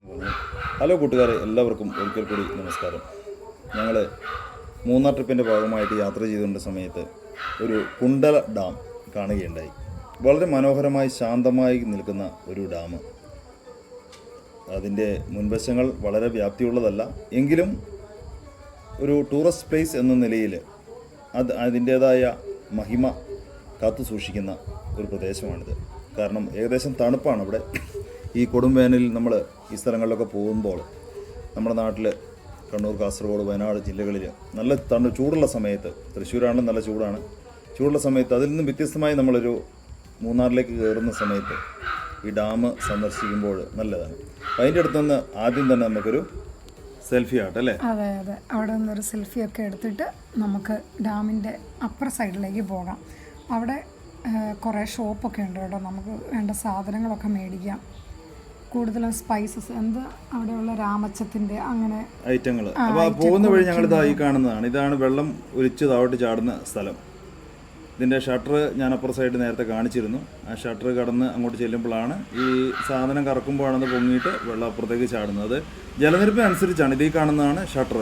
Hello കൂട്ടുകാരെ, എല്ലാവർക്കും ഒരിക്കൽ കൂടി നമസ്കാരം. ഞങ്ങൾ മൂന്നാർ ട്രിപ്പിൻ്റെ ഭാഗമായിട്ട് യാത്ര ചെയ്തുകൊണ്ട സമയത്ത് ഒരു കുണ്ടല ഡാം കാണുകയുണ്ടായി. വളരെ മനോഹരമായി ശാന്തമായി നിൽക്കുന്ന ഒരു ഡാം. അതിൻ്റെ മുൻവശങ്ങൾ വളരെ വ്യാപ്തിയുള്ളതല്ല, എങ്കിലും ഒരു ടൂറിസ്റ്റ് പ്ലേസ് എന്ന നിലയിൽ അതിൻ്റേതായ മഹിമ കാത്തു സൂക്ഷിക്കുന്ന ഒരു പ്രദേശമാണിത്. കാരണം ഏകദേശം തണുപ്പാണ് ഇവിടെ. ഈ കൊടും വേനലിൽ നമ്മൾ ഈ സ്ഥലങ്ങളിലൊക്കെ പോകുമ്പോൾ നമ്മുടെ നാട്ടിൽ കണ്ണൂർ, കാസർഗോഡ്, വയനാട് ജില്ലകളിൽ നല്ല ചൂടുള്ള സമയത്ത്, തൃശ്ശൂരാണെങ്കിലും നല്ല ചൂടാണ്, ചൂടുള്ള സമയത്ത് അതിൽ നിന്നും വ്യത്യസ്തമായി നമ്മളൊരു മൂന്നാറിലേക്ക് കയറുന്ന സമയത്ത് ഈ ഡാം സന്ദർശിക്കുമ്പോൾ നല്ലതാണ്. അതിൻ്റെ അടുത്തുനിന്ന് ആദ്യം തന്നെ നമുക്കൊരു സെൽഫി ആട്ടെ അല്ലേ? അതെ അതെ, അവിടെ നിന്നൊരു സെൽഫിയൊക്കെ എടുത്തിട്ട് നമുക്ക് ഡാമിൻ്റെ അപ്പുറ സൈഡിലേക്ക് പോകാം. അവിടെ കുറേ ഷോപ്പൊക്കെ ഉണ്ട് കേട്ടോ, നമുക്ക് വേണ്ട സാധനങ്ങളൊക്കെ മേടിക്കാം. കൂടുതലും സ്പൈസസ്, എന്താ അവിടെയുള്ള രാമച്ചത്തിൻ്റെ അങ്ങനെ ഐറ്റങ്ങൾ. അപ്പോൾ പോകുന്ന വഴി ഞങ്ങൾ ഇതായി കാണുന്നതാണ്. ഇതാണ് വെള്ളം ഒലിച്ച് താഴോട്ട് ചാടുന്ന സ്ഥലം. ഇതിൻ്റെ ഷട്ടർ ഞാൻ അപ്പുറ സൈഡ് നേരത്തെ കാണിച്ചിരുന്നു. ആ ഷട്ടർ കടന്ന് അങ്ങോട്ട് ചെല്ലുമ്പോഴാണ് ഈ സാധനം കറക്കുമ്പോഴാണ് പൊങ്ങിയിട്ട് വെള്ളം അപ്പുറത്തേക്ക് ചാടുന്നത്. ജലനിരപ്പിനനുസരിച്ചാണ് ഇത്. ഈ കാണുന്നതാണ് ഷട്ടർ.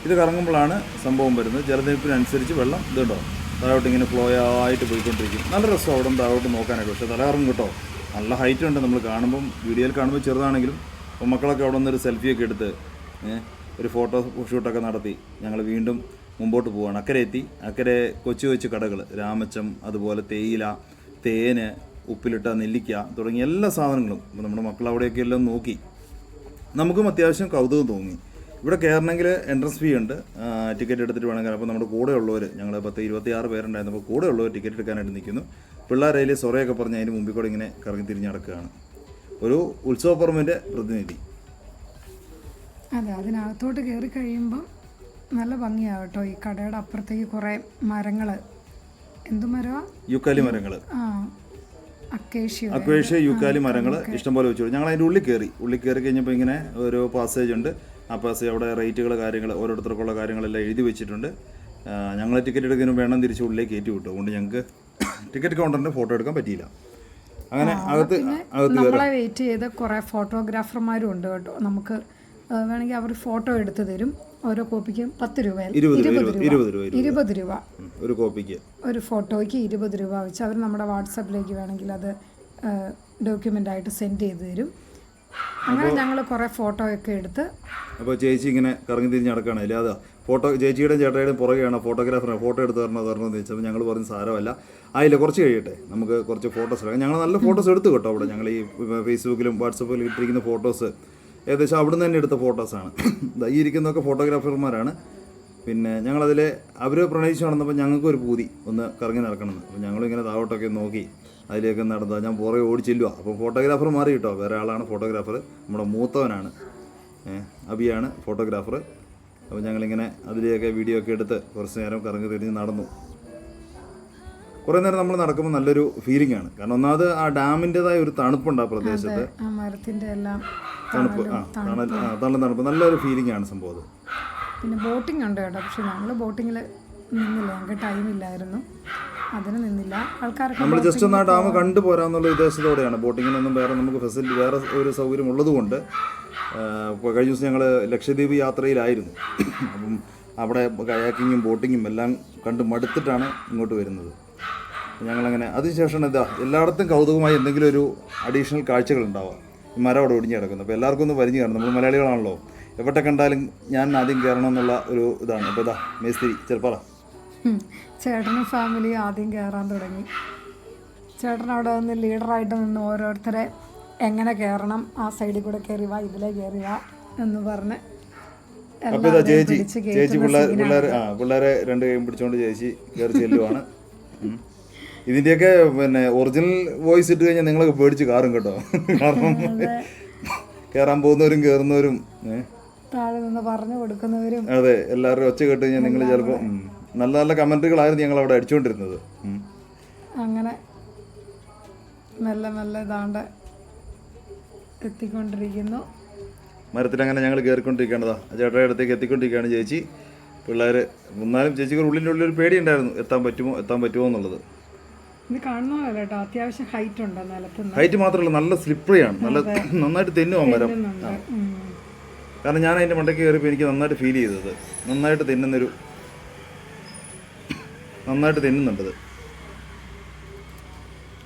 ഇത് കറങ്ങുമ്പോഴാണ് സംഭവം വരുന്നത്. ജലനിരപ്പിനനുസരിച്ച് വെള്ളം ഇതുണ്ടോ താഴോട്ട് ഇങ്ങനെ ഫ്ലോ ആയിട്ട് പോയിക്കൊണ്ടിരിക്കും. നല്ല രസം അവിടെ താഴോട്ട് നോക്കാനായിട്ട്. പക്ഷേ തലകറങ്ങും കേട്ടോ, നല്ല ഹൈറ്റ് ഉണ്ട്. നമ്മൾ കാണുമ്പം വീഡിയോയിൽ കാണുമ്പോൾ ചെറുതാണെങ്കിലും അപ്പോൾ മക്കളൊക്കെ അവിടെ നിന്നൊരു സെൽഫിയൊക്കെ എടുത്ത് ഒരു ഫോട്ടോ ഷൂട്ടൊക്കെ നടത്തി ഞങ്ങൾ വീണ്ടും മുമ്പോട്ട് പോവുകയാണ്. അക്കരെ എത്തി. അക്കരെ കൊച്ചു കൊച്ചു കടകൾ, രാമച്ചം, അതുപോലെ തേയില, തേന്, ഉപ്പിലിട്ട നെല്ലിക്ക തുടങ്ങിയ എല്ലാ സാധനങ്ങളും. അപ്പോൾ നമ്മുടെ മക്കൾ അവിടെയൊക്കെ എല്ലാം നോക്കി. നമുക്കും അത്യാവശ്യം കൗതുകം തോന്നി. ഇവിടെ കയറണമെങ്കിൽ എൻട്രൻസ് ഫീ ഉണ്ട്. ടിക്കറ്റ് എടുത്തിട്ട് വേണമെങ്കിൽ. അപ്പോൾ നമ്മുടെ കൂടെയുള്ളവർ, ഞങ്ങൾ 26 പേരുണ്ടായിരുന്നു. അപ്പോൾ കൂടെയുള്ളവർ ടിക്കറ്റ് എടുക്കാനായിട്ട് നിൽക്കുന്നു. പിള്ളേരയിൽ സൊറയൊക്കെ പറഞ്ഞ് അതിന് മുമ്പിൽ കൂടെ ഇങ്ങനെ കറങ്ങി തിരിഞ്ഞ് നടക്കുകയാണ്. ഒരു ഉത്സവപ്പറമ്പിൻ്റെ പ്രതിനിധി. അതെ, അതിനകത്തോട്ട് കയറി കഴിയുമ്പം നല്ല ഭംഗിയാവും കേട്ടോ. ഈ കടയുടെ അപ്പുറത്തേക്ക് കുറേ മരങ്ങൾ, എന്ത് മരമാണ്? യുക്കാലി മരങ്ങൾ, അക്വേഷ്യ യുക്കാലി മരങ്ങൾ ഇഷ്ടംപോലെ വെച്ചു. ഞങ്ങൾ അതിൻ്റെ ഉള്ളിൽ കയറി കഴിഞ്ഞപ്പോൾ ഇങ്ങനെ ഒരു പാസേജ് ഉണ്ട്. ആ പാസേജ് അവിടെ റേറ്റുകൾ, കാര്യങ്ങൾ, ഓരോരുത്തർക്കുള്ള കാര്യങ്ങളെല്ലാം എഴുതി വെച്ചിട്ടുണ്ട്. ഞങ്ങൾ ടിക്കറ്റ് എടുക്കുന്നതിന് വേണം തിരിച്ച് ഉള്ളിലേക്ക് കയറ്റി വിട്ടു. അതുകൊണ്ട് ഞങ്ങൾക്ക് ടിക്കറ്റ് കൗണ്ടറിൻ്റെ ഫോട്ടോ എടുക്കാൻ പറ്റിയില്ല. അങ്ങനെ അകത്ത് നമ്മളെ വെയിറ്റ് ചെയ്ത് കുറേ ഫോട്ടോഗ്രാഫർമാരും ഉണ്ട് കേട്ടോ. നമുക്ക് വേണമെങ്കിൽ അവർ ഫോട്ടോ എടുത്ത് തരും. ഓരോ കോപ്പിക്കും 10 രൂപ, 20 രൂപ ഒരു കോപ്പിക്ക്, ഒരു ഫോട്ടോയ്ക്ക് 20 രൂപ വെച്ച് അവർ നമ്മുടെ വാട്സാപ്പിലേക്ക് വേണമെങ്കിൽ അത് ഡോക്യുമെൻ്റായിട്ട് സെൻഡ് ചെയ്ത് തരും. അങ്ങനെ ഞങ്ങൾ കുറേ ഫോട്ടോ ഒക്കെ എടുത്ത്. അപ്പോൾ ചേച്ചി ഇങ്ങനെ കറങ്ങി തിരിഞ്ഞ് നടക്കുകയാണ്. അല്ലാതെ ഫോട്ടോ ചേച്ചിയുടെ ചേട്ടയുടെയും പുറകെയാണ് ഫോട്ടോഗ്രാഫറിനെ ഫോട്ടോ എടുത്ത് തരണമെന്ന് ചോദിച്ചപ്പോൾ ഞങ്ങൾ പറഞ്ഞ് സാരമല്ല, ആയില്ല കുറച്ച് കഴിയട്ടെ, നമുക്ക് കുറച്ച് ഫോട്ടോസ് എടുക്കാം. ഞങ്ങൾ നല്ല ഫോട്ടോസ് എടുത്തു കേട്ടോ. അവിടെ ഞങ്ങൾ ഈ ഫേസ്ബുക്കിലും വാട്സപ്പിലും ഇട്ടിരിക്കുന്ന ഫോട്ടോസ് ഏകദേശം അവിടെ നിന്ന് തന്നെ എടുത്ത ഫോട്ടോസാണ്. ഈ ഇരിക്കുന്നതൊക്കെ ഫോട്ടോഗ്രാഫർമാരാണ്. പിന്നെ ഞങ്ങളതിൽ അവർ പ്രണയിച്ച് നടന്നപ്പോൾ ഞങ്ങൾക്കൊരു പൂതി ഒന്ന് കറങ്ങി നടക്കണമെന്ന്. അപ്പോൾ ഞങ്ങളിങ്ങനെ താഴോട്ടൊക്കെ നോക്കി അതിലേക്ക് നടന്നതാണ്. ഞാൻ പുറകെ ഓടി ചെല്ലുക. അപ്പോൾ ഫോട്ടോഗ്രാഫർ മാറി കേട്ടോ, വേറെ ആളാണ് ഫോട്ടോഗ്രാഫർ. നമ്മുടെ മൂത്തവനാണ്, അബിയാണ് ഫോട്ടോഗ്രാഫർ. അപ്പോൾ ഞങ്ങളിങ്ങനെ അതിലേക്ക് വീഡിയോ ഒക്കെ എടുത്ത് കുറച്ച് നേരം കറങ്ങി തിരിഞ്ഞ് നടന്നു. കുറേ നേരം നമ്മൾ നടക്കുമ്പോൾ നല്ലൊരു ഫീലിംഗ് ആണ്. കാരണം ഒന്നാമത് ആ ഡാമിൻ്റെതായ ഒരു തണുപ്പുണ്ട് ആ പ്രദേശത്ത്. തണുപ്പ് നല്ലൊരു ഫീലിംഗ് ആണ് സംഭവം. പിന്നെ ബോട്ടിംഗ് ഉണ്ട് കേട്ടോ. പക്ഷെ ഞങ്ങൾ ബോട്ടിങ്ങിൽ നിന്നില്ല, ഞങ്ങൾക്ക് ടൈമില്ലായിരുന്നു, അതിന് നിന്നില്ല. ആൾക്കാരൊക്കെ നമ്മൾ ജസ്റ്റ് ഒന്ന് ആ ഡാം കണ്ടുപോരാന്നുള്ള ഉദ്ദേശത്തോടെയാണ്. ബോട്ടിങ്ങിനൊന്നും വേറെ നമുക്ക് ഫെസിലിറ്റി, വേറെ ഒരു സൗകര്യം ഉള്ളതുകൊണ്ട്. കഴിഞ്ഞ ദിവസം ഞങ്ങൾ ലക്ഷദ്വീപ് യാത്രയിലായിരുന്നു. അപ്പം അവിടെ കയാക്കിങ്ങും ബോട്ടിങ്ങും എല്ലാം കണ്ട് മടുത്തിട്ടാണ് ഇങ്ങോട്ട് വരുന്നത്. ഞങ്ങളങ്ങനെ അതിനുശേഷം എല്ലായിടത്തും കൗതുകമായി എന്തെങ്കിലും ഒരു അഡീഷണൽ കാഴ്ചകൾ ഉണ്ടാവാം. ഈ മരം അവിടെ ഒടിഞ്ഞ് കിടക്കുന്നു. അപ്പോൾ എല്ലാവർക്കും ഒന്ന് വരിഞ്ഞ് കാണും. നമ്മൾ മലയാളികളാണല്ലോ, എവിടെ കണ്ടാലും ഞാൻ ആദ്യം കയറണം എന്നുള്ള ഒരു ഇതാണ്. അപ്പോൾ മേസ്തിരി ചെറുപ്പറ ചേട്ടനും ഫാമിലി ആദ്യം കയറാൻ തുടങ്ങി. ചേട്ടൻ അവിടെ നിന്ന് ലീഡറായിട്ട് നിന്ന് ഓരോരുത്തരെ എങ്ങനെ കയറണം, ആ സൈഡിൽ കൂടെ കയറി വാ, ഇതിലേ കയറി വാ എന്ന് പറഞ്ഞ് ചേച്ചി പിള്ളേരെ 2 കൈയും പിടിച്ചുകൊണ്ട് ചേച്ചി കയറി ചെല്ലുവാണ്. ഇതിൻ്റെയൊക്കെ പിന്നെ ഒറിജിനൽ വോയിസ് ഇട്ട് കഴിഞ്ഞാൽ നിങ്ങളൊക്കെ പേടിച്ച് കാറും കേട്ടോ. കാരണം കയറാൻ പോകുന്നവരും കയറുന്നവരും താഴെ നിന്ന് പറഞ്ഞു കൊടുക്കുന്നവരും, അതെ, എല്ലാവരും ഒച്ച കേട്ട് കഴിഞ്ഞാൽ നിങ്ങൾ ചിലപ്പോൾ നല്ല നല്ല കമൻറ്റുകളായിരുന്നു ഞങ്ങൾ അവിടെ അടിച്ചുകൊണ്ടിരുന്നത്. അങ്ങനെ മെല്ലെ മെല്ലെ ഇതാണ്ട് എത്തിക്കൊണ്ടിരിക്കുന്നു. മരത്തിലങ്ങനെ ഞങ്ങൾ കയറിക്കൊണ്ടിരിക്കേണ്ടതാ. ചേട്ടയുടെ അടുത്തേക്ക് എത്തിക്കൊണ്ടിരിക്കുകയാണ് ചേച്ചി. പിള്ളേർ എന്നാലും ചേച്ചിക്ക് ഉള്ളിൻ്റെ ഉള്ളിലൊരു പേടിയുണ്ടായിരുന്നു, എത്താൻ പറ്റുമോ എന്നുള്ളത്. ഇത് കാണുന്നതല്ല കേട്ടോ, അത്യാവശ്യം ഹൈറ്റ് ഉണ്ട് നിലത്തുനിന്ന്. ഹൈറ്റ് മാത്രമല്ല നല്ല സ്ലിപ്പറിയാണ്, നല്ല നന്നായിട്ട് തെന്നുവാൻ മരം. കാരണം ഞാൻ അതിൻ്റെ മണ്ടയ്ക്ക് കയറിയപ്പോൾ എനിക്ക് നന്നായിട്ട് ഫീൽ ചെയ്തത്, നന്നായിട്ട് തെന്നുന്നുണ്ടത്.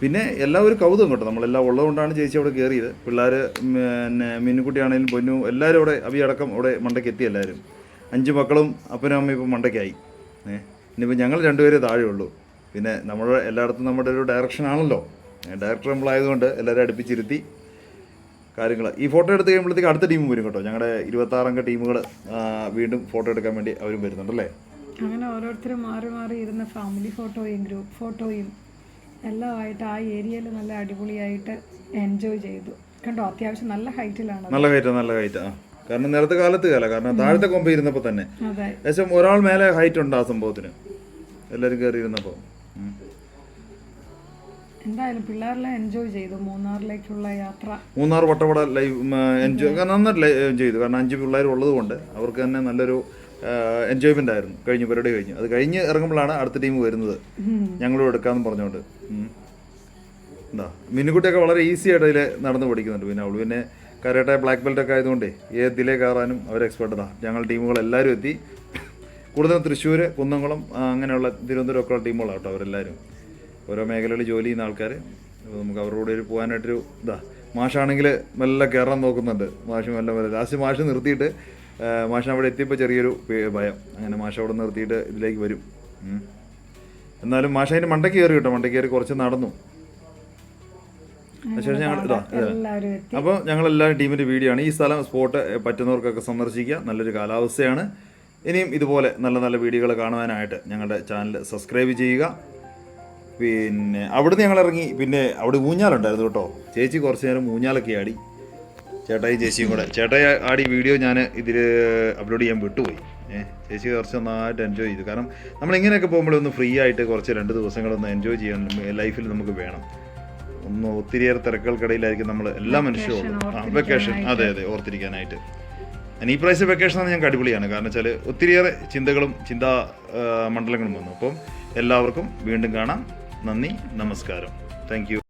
പിന്നെ എല്ലാവരും കൗതുകം കേട്ടോ, നമ്മളെല്ലാം ഉള്ളതുകൊണ്ടാണ് ചേച്ചി അവിടെ കയറിയത്. പിള്ളേർ പിന്നെ മിന്നുക്കുട്ടിയാണെങ്കിലും പൊന്നു എല്ലാവരും അവിടെ അവിയടക്കം അവിടെ മണ്ടയ്ക്ക് എത്തി. എല്ലാവരും 5 മക്കളും അപ്പനും അമ്മയും ഇപ്പോൾ മണ്ടയ്ക്കായി. ഇനിയിപ്പോൾ ഞങ്ങൾ 2 പേരേ താഴെയുള്ളൂ. പിന്നെ നമ്മൾ എല്ലായിടത്തും നമ്മുടെ ഒരു ഡയറക്ഷനാണല്ലോ, ഡയറക്ടർ നമ്മളായതുകൊണ്ട് എല്ലാവരും അടുപ്പിച്ചിരുത്തി കാര്യങ്ങൾ. ഈ ഫോട്ടോ എടുത്ത് കഴിയുമ്പോഴത്തേക്ക് അടുത്ത ടീം വരും കേട്ടോ. ഞങ്ങളുടെ 26 അംഗ ടീമുകൾ വീണ്ടും ഫോട്ടോ എടുക്കാൻ വേണ്ടി അവരും വരുന്നുണ്ടല്ലേ. അങ്ങനെ ഓരോരുത്തരും മാറി മാറി ഇരുന്ന് ഫാമിലി ഫോട്ടോയും ഗ്രൂപ്പ് ഫോട്ടോയും എല്ലാം ആയിട്ട് ആ ഏരിയയിൽ നല്ല അടിപൊളിയായിട്ട് എൻജോയ് ചെയ്തു കണ്ടോ. അത്യാവശ്യം നല്ല ഹൈറ്റിലാണ്. നല്ല ഹൈറ്റ്. കാരണം നേരത്തെ കാലത്ത് കാരണം താഴത്തെ കൊമ്പ് ഇരുന്നപ്പോൾ തന്നെ അതെ ഏകദേശം ഒരാൾ മേലെ ഹൈറ്റ് ഉണ്ട് ആ സംഭവത്തിന്, എല്ലാവരും കയറി ഇരുന്നപ്പോൾ. എന്തായാലും പിള്ളേരെല്ലാം എൻജോയ് ചെയ്തു മൂന്നാറിലേക്കുള്ള യാത്ര. മൂന്നാർ വട്ടവട ലൈവ് എൻജോയ് നന്നായിട്ട് ചെയ്തു. കാരണം 5 പിള്ളേർ ഉള്ളത് കൊണ്ട് അവർക്ക് തന്നെ നല്ലൊരു എൻജോയ്മെൻ്റ് ആയിരുന്നു. പരിപാടി കഴിഞ്ഞു. അത് കഴിഞ്ഞ് ഇറങ്ങുമ്പോഴാണ് അടുത്ത ടീം വരുന്നത്, ഞങ്ങളും എടുക്കാമെന്ന് പറഞ്ഞുകൊണ്ട്. എന്താ മിന്നുകുട്ടിയൊക്കെ വളരെ ഈസി ആയിട്ട് അതിൽ നടന്ന് പഠിക്കുന്നുണ്ട്. പിന്നെ അവൾ പിന്നെ കരാട്ടെ ബ്ലാക്ക് ബെൽറ്റൊക്കെ ആയതുകൊണ്ട് ഏതിലേ കയറാനും അവർ എക്സ്പെർട്ടതാണ്. ഞങ്ങൾ ടീമുകളെല്ലാവരും എത്തി. കൂടുതലും തൃശ്ശൂർ, കുന്നംകുളം, അങ്ങനെയുള്ള തിരുവനന്തപുരം ഒക്കെ ടീമുകളാണ് കേട്ടോ അവരെല്ലാവരും. ഓരോ മേഖലകളിൽ ജോലി ചെയ്യുന്ന ആൾക്കാർ. അപ്പോൾ നമുക്ക് അവരുടെ കൂടെ ഒരു പോകാനായിട്ടൊരു മാഷാണെങ്കിൽ മെല്ലെ കയറാൻ നോക്കുന്നുണ്ട്. മാഷ് മെല്ലെ ലാസ്റ്റ് മാഷ് നിർത്തിയിട്ട് മാഷ് അവിടെ എത്തിയപ്പോൾ ചെറിയൊരു ഭയം. അങ്ങനെ മാഷ് അവിടെ നിർത്തിയിട്ട് ഇതിലേക്ക് വരും. എന്നാലും മാഷ് അതിൻ്റെ മണ്ടയ്ക്ക് കയറി കേട്ടോ. മണ്ടയ്ക്ക് കയറി കുറച്ച് നടന്നു. അതിനുശേഷം ഞങ്ങൾ അപ്പോൾ ഞങ്ങളെല്ലാവരും ടീമിൻ്റെ വീഡിയോ ആണ്. ഈ സ്ഥലം സ്പോട്ട് പറ്റുന്നവർക്കൊക്കെ സന്ദർശിക്കുക. നല്ലൊരു കാലാവസ്ഥയാണ്. ഇനിയും ഇതുപോലെ നല്ല നല്ല വീഡിയോകൾ കാണുവാനായിട്ട് ഞങ്ങളുടെ ചാനൽ സബ്സ്ക്രൈബ് ചെയ്യുക. പിന്നെ അവിടുന്ന് ഞങ്ങൾ ഇറങ്ങി. പിന്നെ അവിടെ ഊഞ്ഞാലുണ്ടായിരുന്നു കേട്ടോ. ചേച്ചി കുറച്ച് നേരം ഊഞ്ഞാലൊക്കെ ആടി, ചേട്ടായി ചേച്ചിയും കൂടെ. ചേട്ടായി ആടി വീഡിയോ ഞാൻ ഇതിൽ അപ്ലോഡ് ചെയ്യാൻ വിട്ടുപോയി. ചേച്ചി കുറച്ച് നന്നായിട്ട് എൻജോയ് ചെയ്തു. കാരണം നമ്മളിങ്ങനെയൊക്കെ പോകുമ്പോഴൊന്ന് ഫ്രീ ആയിട്ട് കുറച്ച് 2 ദിവസങ്ങളൊന്ന് എൻജോയ് ചെയ്യാൻ ലൈഫിൽ നമുക്ക് വേണം. ഒന്ന് ഒത്തിരിയേറെ തിരക്കുകൾക്കിടയിലായിരിക്കും നമ്മൾ എല്ലാ മനുഷ്യരും വെക്കേഷൻ. അതെ ഓർത്തിരിക്കാനായിട്ട്. ഈ പ്രാവശ്യം വെക്കേഷൻ എന്ന് ഞങ്ങൾക്ക് അടിപൊളിയാണ്. കാരണം വെച്ചാൽ ഒത്തിരിയേറെ ചിന്തകളും ചിന്താ മണ്ഡലങ്ങളും വന്നു. അപ്പം എല്ലാവർക്കും വീണ്ടും കാണാം. നന്ദി, നമസ്കാരം. Thank you.